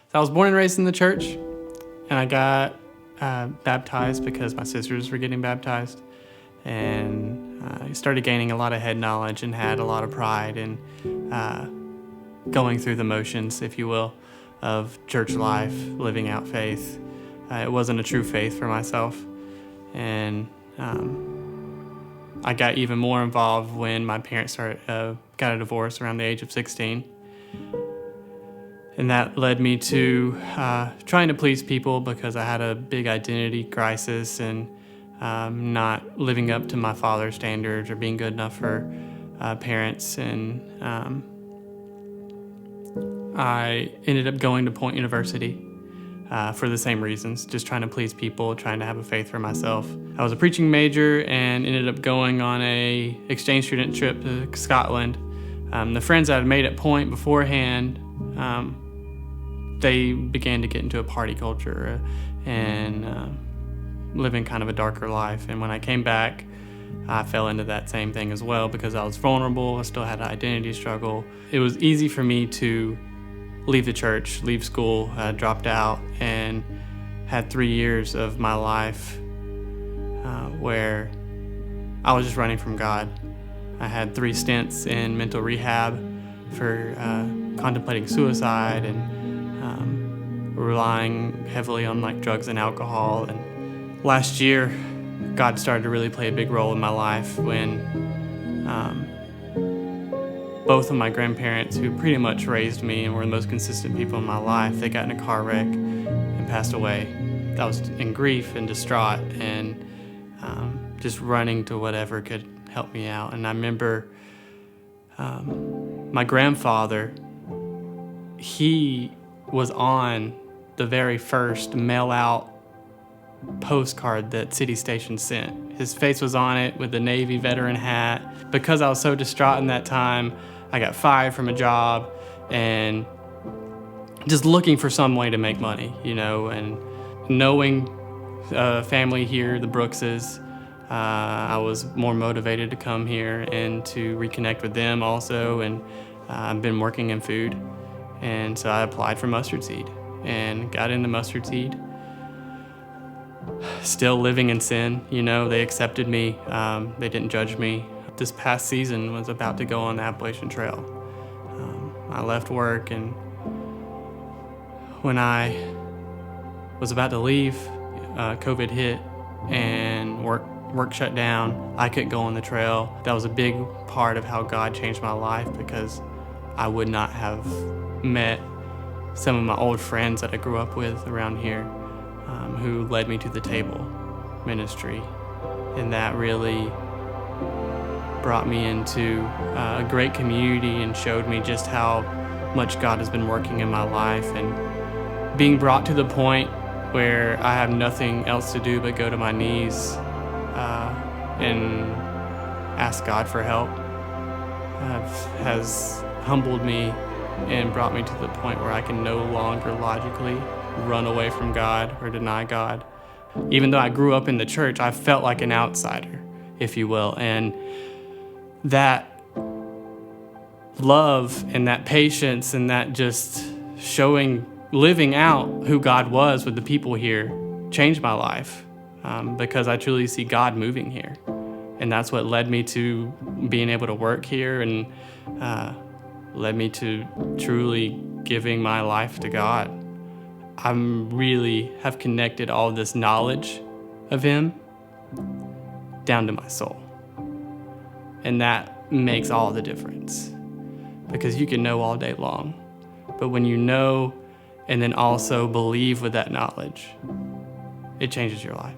So I was born and raised in the church, and I got baptized because my sisters were getting baptized. And I started gaining a lot of head knowledge and had a lot of pride in going through the motions, if you will, of church life, living out faith. It wasn't a true faith for myself. And I got even more involved when my parents got a divorce around the age of 16. And that led me to trying to please people because I had a big identity crisis and not living up to my father's standards or being good enough for parents. And I ended up going to Point University for the same reasons, just trying to please people, trying to have a faith for myself. I was a preaching major and ended up going on a exchange student trip to Scotland. The friends I had made at Point beforehand, they began to get into a party culture and living kind of a darker life. And when I came back, I fell into that same thing as well because I was vulnerable. I still had an identity struggle. It was easy for me to leave the church, leave school, dropped out, and had 3 years of my life where I was just running from God. I had 3 stints in mental rehab for contemplating suicide and relying heavily on drugs and alcohol. And last year, God started to really play a big role in my life when both of my grandparents, who pretty much raised me and were the most consistent people in my life, they got in a car wreck and passed away. I was in grief and distraught and just running to whatever could help me out. And I remember my grandfather, he was on the very first mail-out postcard that City Station sent. His face was on it with the Navy veteran hat. Because I was so distraught in that time, I got fired from a job and just looking for some way to make money, and knowing family here, the Brookses, I was more motivated to come here and to reconnect with them also. And I've been working in food. And so I applied for mustard seed and got into mustard seed. Still living in sin, they accepted me. They didn't judge me. This past season was about to go on the Appalachian Trail. I left work, and when I was about to leave, COVID hit and work shut down. I couldn't go on the trail. That was a big part of how God changed my life because I would not have met some of my old friends that I grew up with around here who led me to the table ministry. And that really brought me into a great community and showed me just how much God has been working in my life, and being brought to the point where I have nothing else to do but go to my knees and ask God for help has humbled me and brought me to the point where I can no longer logically run away from God or deny God. Even though I grew up in the church, I felt like an outsider, if you will. And that love and that patience and that just living out who God was with the people here changed my life because I truly see God moving here. And that's what led me to being able to work here and led me to truly giving my life to God. I really have connected all this knowledge of Him down to my soul. And that makes all the difference. Because you can know all day long, but when you know and then also believe with that knowledge, it changes your life.